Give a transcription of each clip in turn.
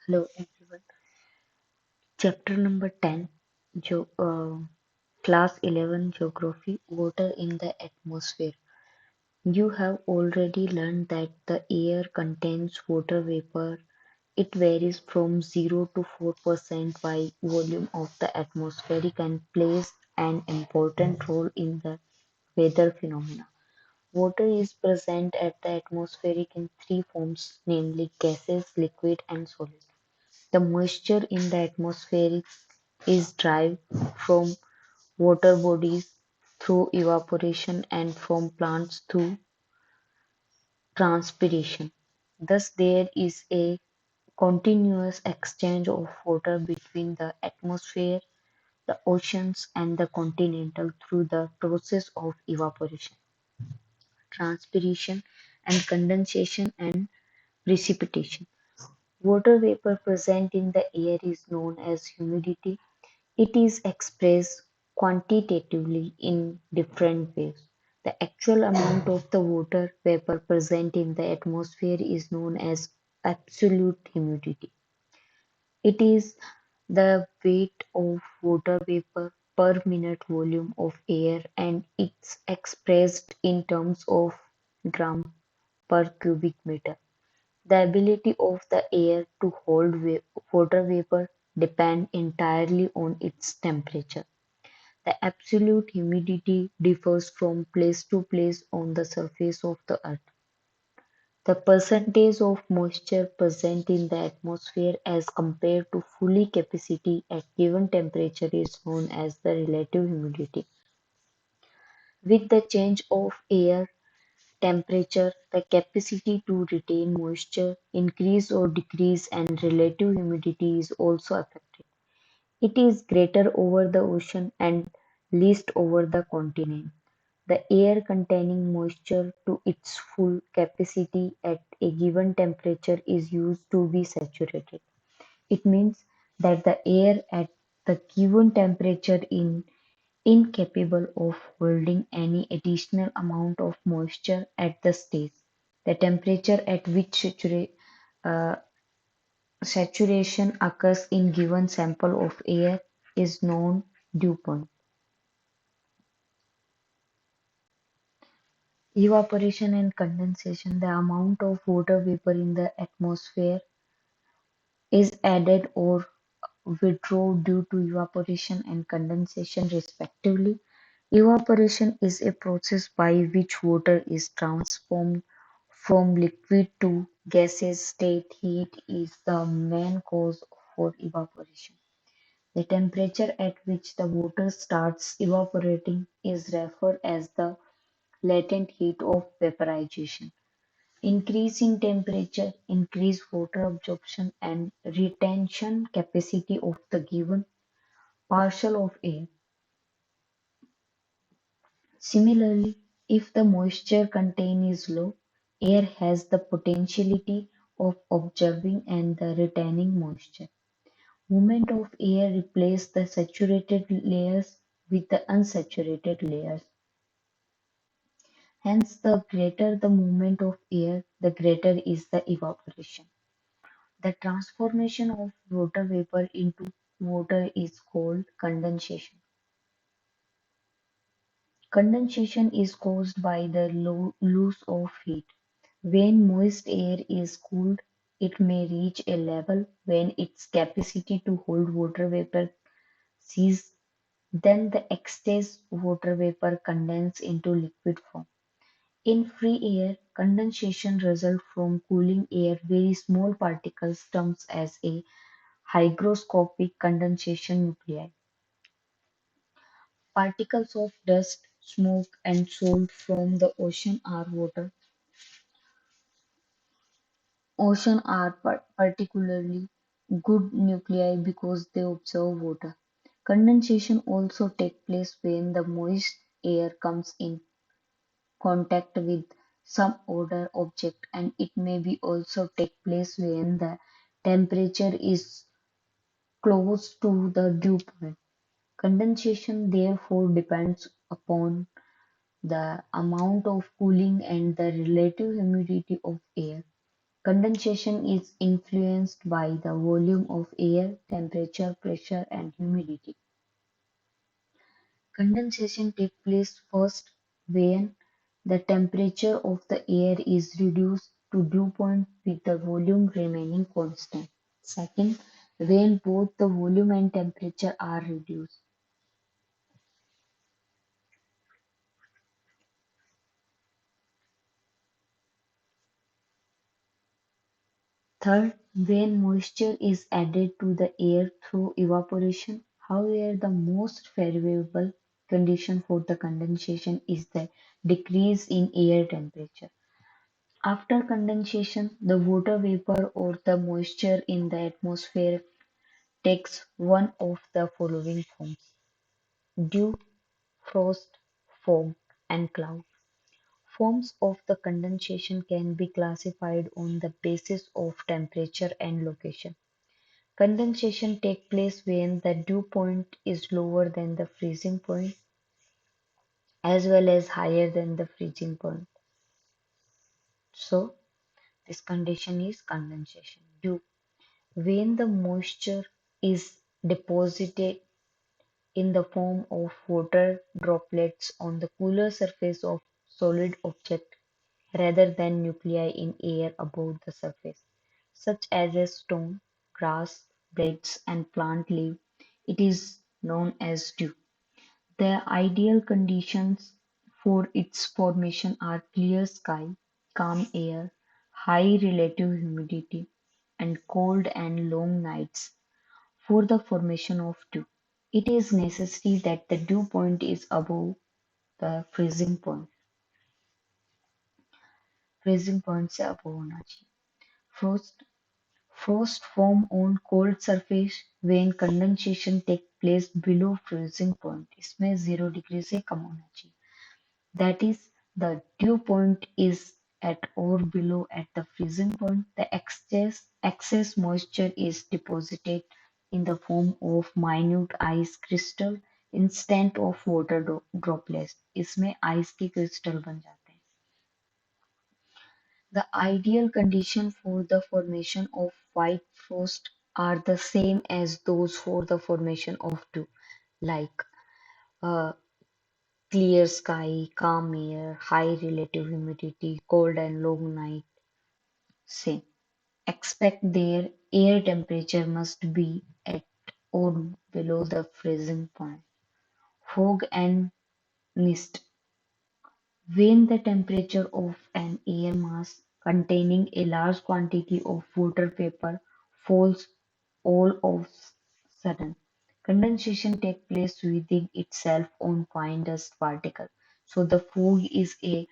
Hello everyone. Chapter number 10, Class 11 Geography, Water in the Atmosphere. You have already learned that the air contains water vapor. It varies from 0 to 4% by volume of the atmosphere and plays an important role in the weather phenomena. Water is present at the atmospheric in three forms, namely gases, liquid, and solid. The moisture in the atmosphere is derived from water bodies through evaporation and from plants through transpiration. Thus, there is a continuous exchange of water between the atmosphere, the oceans, and the continental through the process of evaporation, transpiration, and condensation and precipitation. Water vapor present in the air is known as humidity. It is expressed quantitatively in different ways. The actual amount of the water vapor present in the atmosphere is known as absolute humidity. It is the weight of water vapor per minute volume of air, and it's expressed in terms of gram per cubic meter. The ability of the air to hold water vapor depends entirely on its temperature. The absolute humidity differs from place to place on the surface of the earth. The percentage of moisture present in the atmosphere as compared to full capacity at given temperature is known as the relative humidity. With the change of air temperature, the capacity to retain moisture increase or decrease and relative humidity is also affected. It is greater over the ocean and least over the continent. The air containing moisture to its full capacity at a given temperature is used to be saturated. It means that the air at the given temperature is incapable of holding any additional amount of moisture at the stage. The temperature at which uh, saturation occurs in given sample of air is known dew point. Evaporation and condensation: the amount of water vapor in the atmosphere is added or withdrawn due to evaporation and condensation respectively. Evaporation is a process by which water is transformed from liquid to gaseous state. Heat is the main cause for evaporation. The temperature at which the water starts evaporating is referred as the latent heat of vaporization. Increase in temperature increase water absorption and retention capacity of the given parcel of air. Similarly, if the moisture content is low, air has the potentiality of absorbing and the retaining moisture. Movement of air replaces the saturated layers with the unsaturated layers. Hence, the greater the movement of air, the greater is the evaporation. The transformation of water vapor into water is called condensation. Condensation is caused by the loss of heat. When moist air is cooled, it may reach a level when its capacity to hold water vapor ceases. Then the excess water vapor condenses into liquid form. In free air, condensation results from cooling air. Very small particles termed as a hygroscopic condensation nuclei. Particles of dust, smoke, and salt from the ocean are particularly good nuclei because they absorb water. Condensation also takes place when the moist air comes in contact with some other object, and it may be also take place when the temperature is close to the dew point. Condensation therefore depends upon the amount of cooling and the relative humidity of air. Condensation is influenced by the volume of air, temperature, pressure, and humidity. Condensation takes place first when the temperature of the air is reduced to dew point with the volume remaining constant. Second, when both the volume and temperature are reduced. Third, when moisture is added to the air through evaporation. However, the most favorable condition for the condensation is the decrease in air temperature. After condensation, the water vapor or the moisture in the atmosphere takes one of the following forms: dew, frost, fog, and cloud. Forms of the condensation can be classified on the basis of temperature and location. Condensation takes place when the dew point is lower than the freezing point as well as higher than the freezing point. So, this condition is condensation. Dew. When the moisture is deposited in the form of water droplets on the cooler surface of solid object rather than nuclei in air above the surface, such as a stone, grass, blades, and plant leaf, it is known as dew. The ideal conditions for its formation are clear sky, calm air, high relative humidity, and cold and long nights for the formation of dew. It is necessary that the dew point is above the freezing point. Freezing point से above होना चाहिए. Frost Frost form on cold surface when condensation takes place below freezing point. इसमें 0 degree से कम होना चाहिए. That is, the dew point is at or below at the freezing point. The excess moisture is deposited in the form of minute ice crystal instead of water droplets. इसमें ice के crystal बन जाते हैं. The ideal condition for the formation of white frost are the same as those for the formation of dew, like uh, clear sky, calm air, high relative humidity, cold and long night. Same. Expect their air temperature must be at or below the freezing point. Fog and mist. When the temperature of an air mass containing a large quantity of water vapor falls all of sudden, condensation takes place within itself on fine dust particles. So the fog is a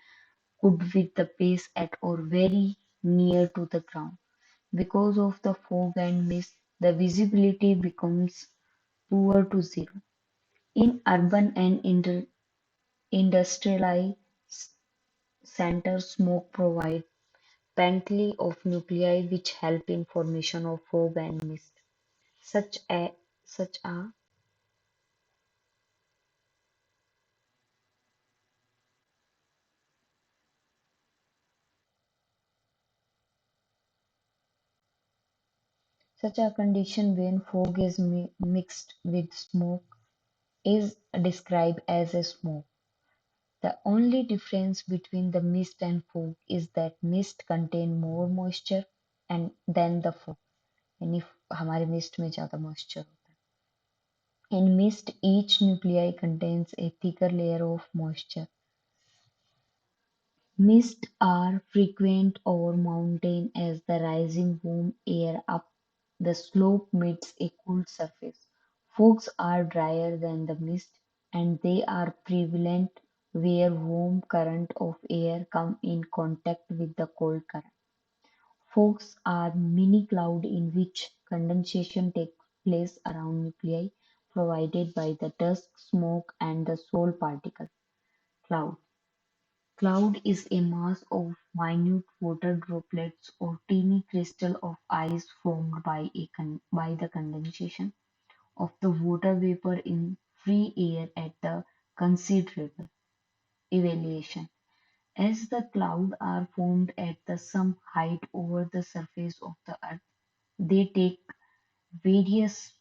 good with the base at or very near to the ground. Because of the fog and mist, the visibility becomes poor to zero. In urban and industrialized centers, smoke provides plenty of nuclei which help in formation of fog and mist. Such a such a such a condition when fog is mixed with smoke is described as a smoke. The only difference between the mist and fog is that mist contain more moisture and than the fog. यानी हमारे mist में ज़्यादा moisture होता है. In mist, each nuclei contains a thicker layer of moisture. Mists are frequent over mountains as the rising warm air up the slope meets a cool surface. Fogs are drier than the mist, and they are prevalent where warm current of air come in contact with the cold current. Fogs are mini clouds in which condensation takes place around nuclei provided by the dust, smoke, and the soil particle. Cloud Cloud is a mass of minute water droplets or teeny crystals of ice formed by by the condensation of the water vapor in free air at the considerable elevation. As the clouds are formed at the some height over the surface of the earth, they take various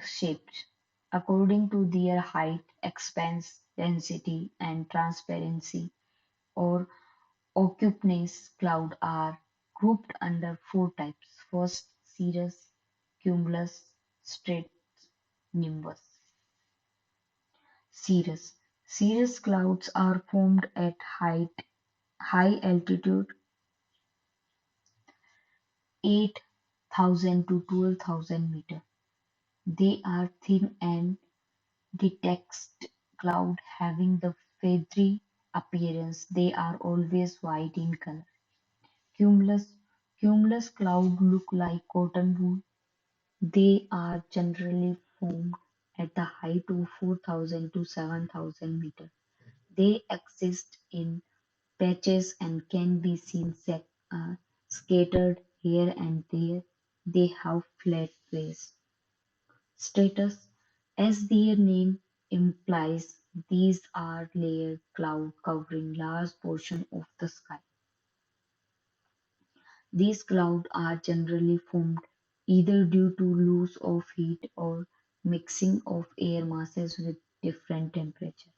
shapes according to their height, expanse, density, and transparency or occupness. Clouds are grouped under four types. First, cirrus, cumulus, stratus, nimbus. Cirrus. Cirrus clouds are formed at high altitude, 8,000 to 12,000 meters. They are thin and detached cloud having the feathery appearance. They are always white in color. Cumulus. Cumulus cloud look like cotton wool. They are generally formed at the height of 4,000 to 7,000 meters. They exist in patches and can be seen scattered here and there. They have flat base. Stratus, as their name implies, these are layered clouds covering large portions of the sky. These clouds are generally formed either due to loss of heat or mixing of air masses with different temperatures.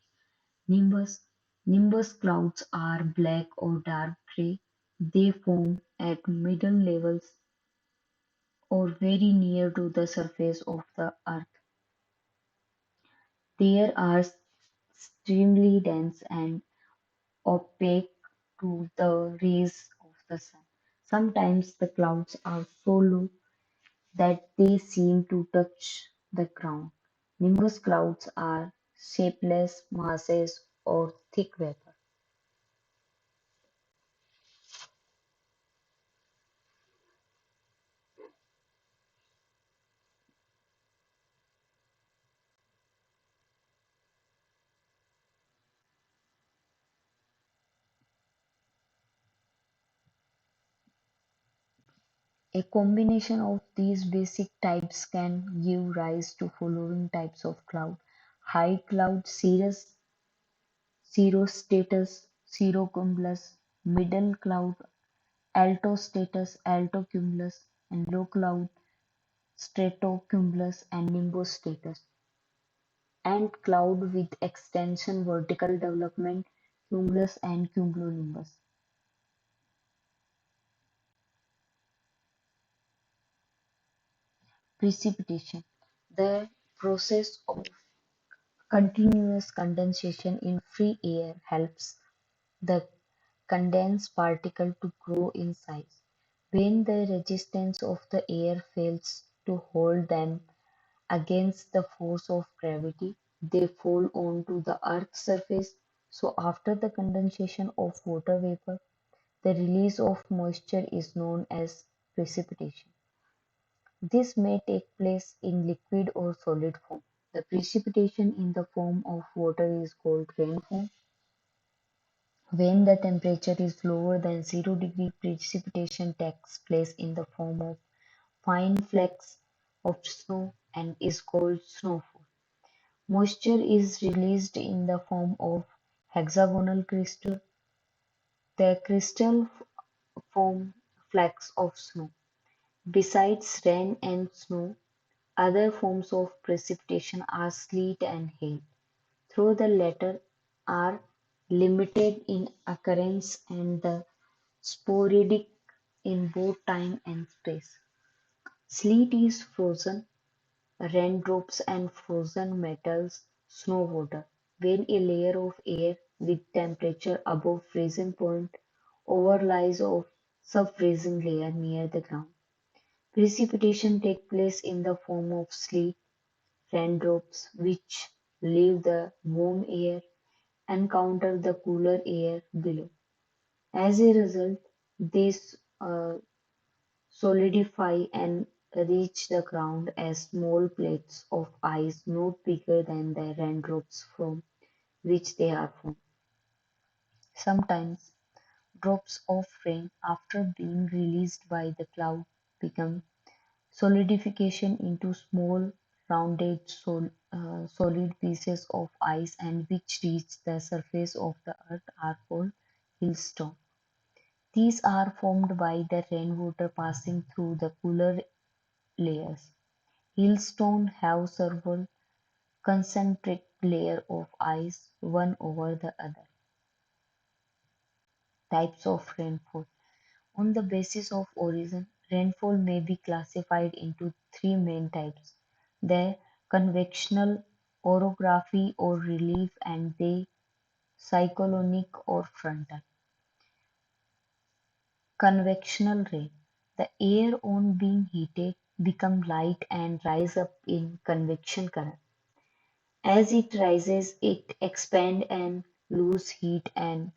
Nimbus. Nimbus clouds are black or dark gray. They form at middle levels or very near to the surface of the earth. They are extremely dense and opaque to the rays of the sun. Sometimes the clouds are so low that they seem to touch the ground. Nimbus clouds are shapeless masses or thick vapor. A combination of these basic types can give rise to following types of cloud: high cloud, cirrus, cirrostratus, cirrocumulus; middle cloud, altostratus, altocumulus; and low cloud, stratocumulus and nimbostratus; and cloud with extension vertical development, cumulus and cumulonimbus. Precipitation: the process of continuous condensation in free air helps the condensed particle to grow in size. When the resistance of the air fails to hold them against the force of gravity, they fall onto the Earth's surface. So after the condensation of water vapor, the release of moisture is known as precipitation. This may take place in liquid or solid form. The precipitation in the form of water is called rainfall. When the temperature is lower than 0 degree, precipitation takes place in the form of fine flakes of snow and is called snowfall. Moisture is released in the form of hexagonal crystal. The crystal form flakes of snow. Besides rain and snow, other forms of precipitation are sleet and hail, though the latter are limited in occurrence and the sporadic in both time and space. Sleet is frozen raindrops and frozen metals snow water. When a layer of air with temperature above freezing point overlies a sub-freezing layer near the ground, precipitation takes place in the form of sleet raindrops which leave the warm air and counter the cooler air below. As a result, they solidify and reach the ground as small plates of ice not bigger than the raindrops from which they are formed. Sometimes drops of rain after being released by the cloud become solidification into small rounded solid pieces of ice and which reach the surface of the earth are called hailstones. These are formed by the rainwater passing through the cooler layers. Hailstones have several concentric layers of ice one over the other. Types of rainfall. On the basis of origin, rainfall may be classified into three main types: the convectional, orography or relief, and the cyclonic or frontal. Convectional rain: the air on being heated become light and rise up in convection current. As it rises, it expand and lose heat and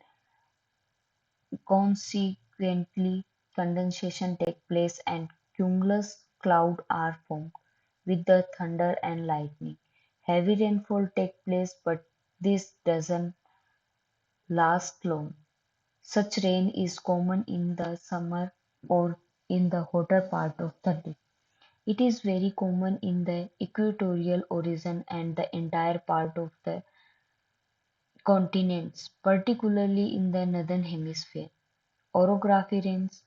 consequently condensation takes place and cumulus clouds are formed, with the thunder and lightning. Heavy rainfall takes place but this doesn't last long. Such rain is common in the summer or in the hotter part of the day. It is very common in the equatorial origin and the entire part of the continents, particularly in the northern hemisphere. Orography rains: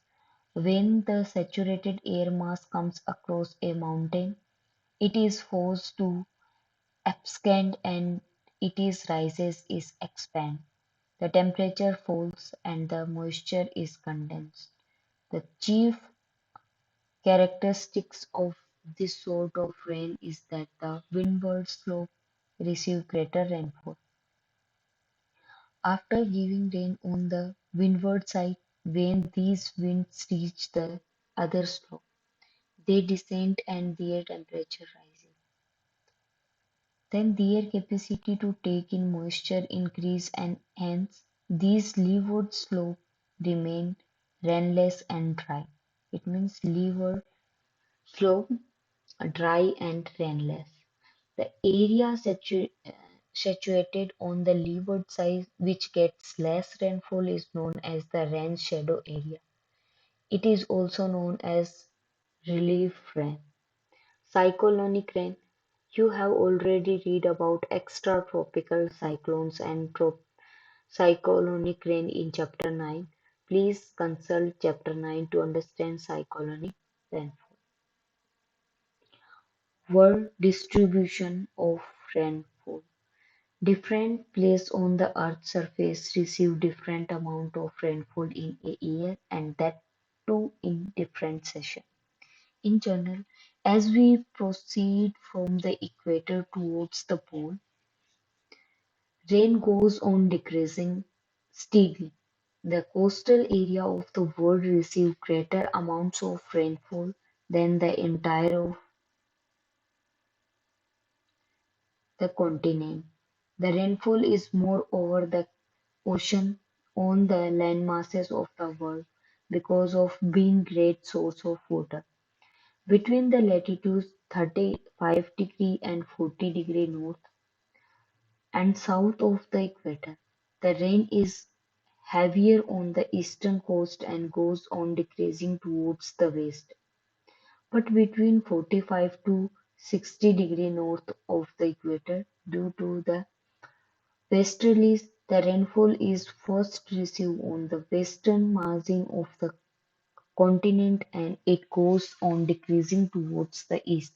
when the saturated air mass comes across a mountain, it is forced to expand and its rises is expand. The temperature falls and the moisture is condensed. The chief characteristics of this sort of rain is that the windward slope receive greater rainfall. After giving rain on the windward side, when these winds reach the other slope, they descend and their temperature rises. Then their capacity to take in moisture increase and hence these leeward slope remain rainless and dry. It means leeward slope dry and rainless. The area situated on the leeward side which gets less rainfall is known as the rain shadow area. It is also known as relief rain. Cyclonic rain: you have already read about extratropical cyclones and cyclonic rain in chapter 9. Please consult chapter 9 to understand cyclonic rainfall. World distribution of rainfall. Different places on the Earth's surface receive different amount of rainfall in a year and that too in different seasons. In general, as we proceed from the equator towards the pole, rain goes on decreasing steadily. The coastal area of the world receives greater amounts of rainfall than the entire of the continent. The rainfall is more over the ocean on the landmasses of the world because of being great source of water. Between the latitudes 35° and 40° north and south of the equator, the rain is heavier on the eastern coast and goes on decreasing towards the west. But between 45 to 60° north of the equator, due to the westerlies, the rainfall is first received on the western margin of the continent and it goes on decreasing towards the east.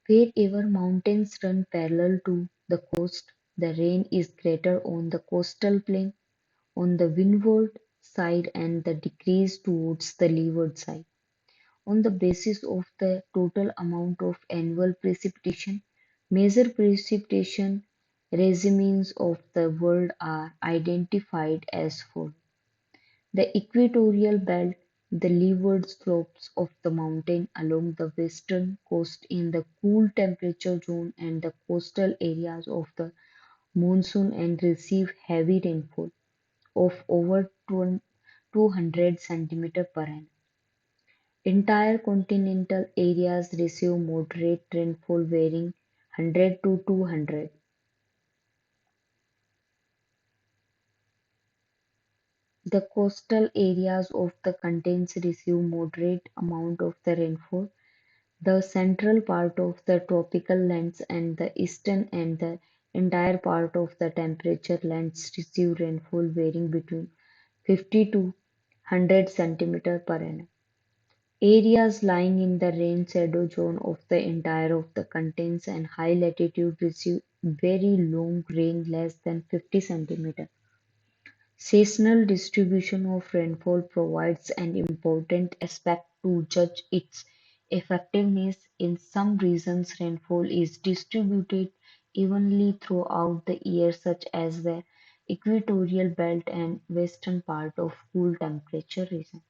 Wherever mountains run parallel to the coast, the rain is greater on the coastal plain, on the windward side and the decrease towards the leeward side. On the basis of the total amount of annual precipitation, major precipitation regimes of the world are identified as follows: the equatorial belt, the leeward slopes of the mountain along the western coast in the cool temperature zone and the coastal areas of the monsoon and receive heavy rainfall of over 200 centimeters per annum. Entire continental areas receive moderate rainfall varying 100 to 200. The coastal areas of the continents receive moderate amount of the rainfall The central part of the tropical lands and the eastern and the entire part of the temperature lands receive rainfall varying between 50 to 100 centimeters per annum. Areas lying in the rain shadow zone of the entire of the contains and high latitude receive very long rain less than 50 centimeters. Seasonal distribution of rainfall provides an important aspect to judge its effectiveness. In some regions, rainfall is distributed evenly throughout the year, such as the equatorial belt and western part of cool temperature region.